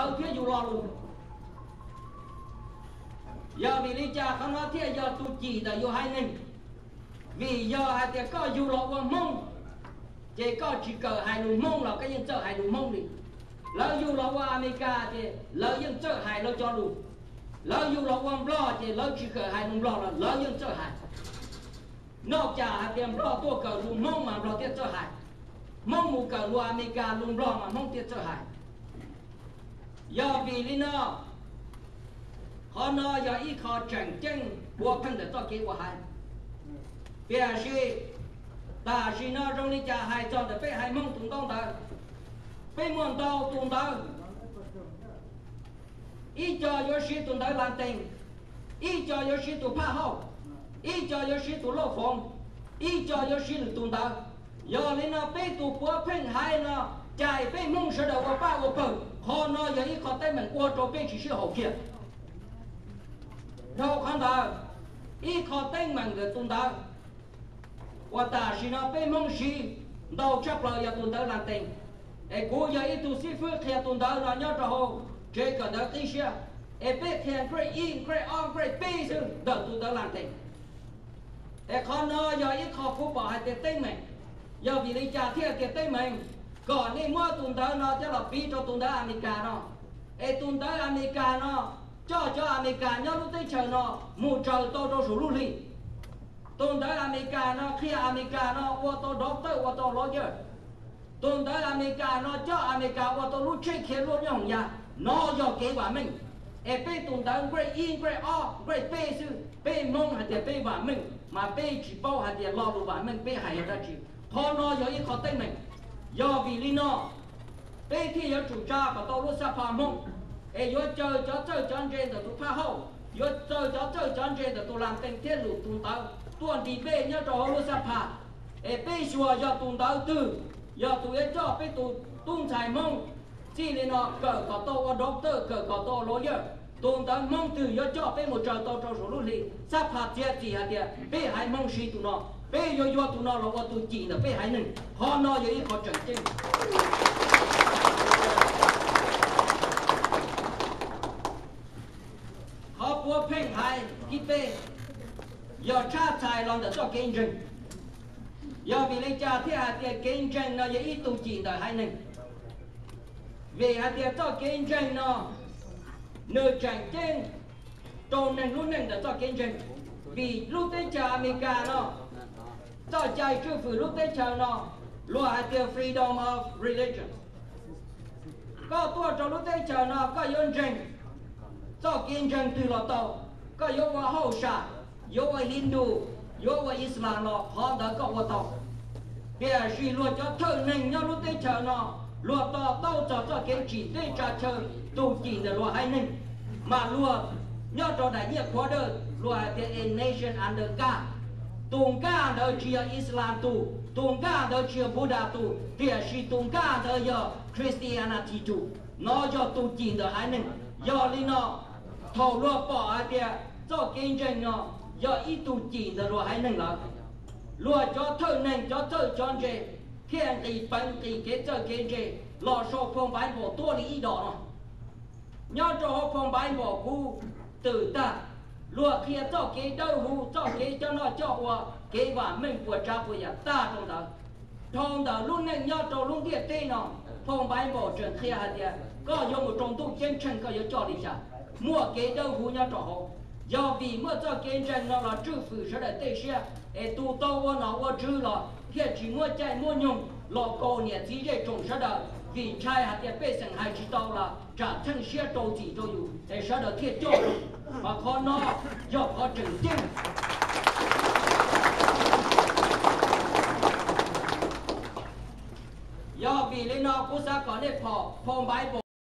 lỡ phía dù lo luôn giờ vì lý cha không nói thế giờ tôi chỉ là vô hai nên vì giờ hai thì có dù lo qua mông chỉ có chỉ cờ hai nụ mông là cái dân chơi hai nụ mông đi lỡ dù lo qua America thì lỡ dân chơi hai lỡ cho luôn lỡ dù lo qua lo thì lỡ chỉ cờ hai nụ lo là lỡ dân chơi hai nóc cha hai tiền lo tua cờ luôn mông mà lo tiền chơi hai mông mù cờ luôn America luôn lo mà mông tiền chơi hai giờ vì lý nó họ nói giờ ít họ tranh tranh buộc thân để cho kế của hai bây giờ ta chỉ nói trong lý cha hai cho để phải hai mong tung tông ta phải muốn tao tung ta ít cho yếu sĩ tung ta làm tình ít cho yếu sĩ tụ phá hậu ít cho yếu sĩ tụ lô phong ít cho yếu sĩ tung ta giờ lý nó phải tụ của phèn hai nó chạy phải mong sợ đầu của ba của bờ họ nói giờ ít họ tay mình qua cho phải chỉ hậu kia đâu không ta ít họ tay mình để tung ta và ta chỉ nói về mong gì đâu chấp lời giờ tuần tới làm tình, cố giờ ít tu sĩ phước khi tuần tới nó nhớ cho họ chơi cả đó tí xíu, biết hiện cái in cái on cái bê chứ đợi tuần tới làm tình, con nó giờ ít họ cũng bỏ hai tiền tinh mình, giờ vì lý trả thiệt tiền tinh mình, còn nên mua tuần tới nó chắc là phí cho tuần tới America nó, tuần tới America nó cho America nhớ lúc tới chờ nó một trời to cho số luôn đi. Tuần tới America nó khi America nó qua tôi doctor qua tôi lawyer tuần tới America nó cho America qua tôi lúc check hết luôn nhỏng nhà nó do kế quả mình bây tuần tới great in great all great pay sư pay mong hay pay quả mình mà pay chỉ bao hay lo đủ quả mình pay hay ra chỉ họ nó do ít khó tay mình do vì lý nó pay thì do chủ cha và tôi lúc sắp phá mong do chơi cho anh trên tôi phá hậu do chơi cho anh trên tôi làm tình thiết lục tuần tới tuần đi về nhớ cho họ luôn sắp phá bây xua do tuần đầu tư do tụi ấy cho bây tụi tung xài mong chỉ nên nó cỡ có tô và doctor cỡ có tô lawyer tuần đầu mong từ do cho bây một trời tô cho số luôn đi sắp phá chết gì hả tiệt bây hai mong suy tụi nó bây do tụi nó là qua tụi chỉ là bây hai nừng họ nói vậy họ chẳng chênh họ bùa phênh hai kí bê giờ cha chạy lòng để cho kinh doanh giờ vì lấy cha thế hạt tiền kinh doanh nó ít tu chỉ đời hai nền vì hạt tiền cho kinh doanh nó nơi tranh trên trôn nên luôn nên để cho kinh doanh vì lúc tới chờ America nó cho chạy chưa phải lúc tới chờ nó luôn hạt tiền freedom of religion có tua cho lúc tới chờ nó có dân tranh cho kinh doanh từ lọ tàu có yếu qua hậu sản yếu qua Hindu, yếu qua Islam nó họ đã có qua tàu. Bây giờ chỉ luôn cho thợ nền nhau lúc tới chờ nó, luôn tàu cho cái chỉ tới chờ chờ tu chỉ để luôn hai nền, mà luôn nhau cho đại diện quá đời luôn cái a nation under God, tung ca đời chia Islam tu, tung ca đời chia Buddha tu, bây giờ chỉ tung ca đời giờ Christianity tu, nó cho tu chỉ để hai nền, giờ li nó thầu luôn bỏ cái cho kinh doanh nó do ít tu chỉ là rồi hai nâng là rồi cho thợ nâng cho thợ chọn chế thiên tỷ bánh tỷ kế cho kế chế lò sổ phong bái bỏ tua lý đỏ nó nhớ cho họ phong bái bỏ khu từ ta rồi khi cho kế đâu hù cho kế cho nó cho hòa kế và mình của cha của nhà ta trong đó luôn nâng nhớ cho luôn thiệt tê nó phong bái bỏ trường khi hạt địa có dùng một trong tu chiến tranh có yếu cho đi chả mua kế đâu hù nhớ cho họ do vìมื่อเจ้าเกณฑ์ใจเราละจื้อฝืนเสด็จเตเชียตูโตว่าหนอว่าจื้อละเทียจีมั่วใจมั่วยงหลอกโกเนี่ยจีเจจงเสด็จvì trai hạt tiền bê sừng hai chỉ tao là trả thân xe trâu chỉ cho dù để sao được thiệt cho mà con nó do có trừng tiên do vì lên nó cũng sẽ có để phò phong bái bộ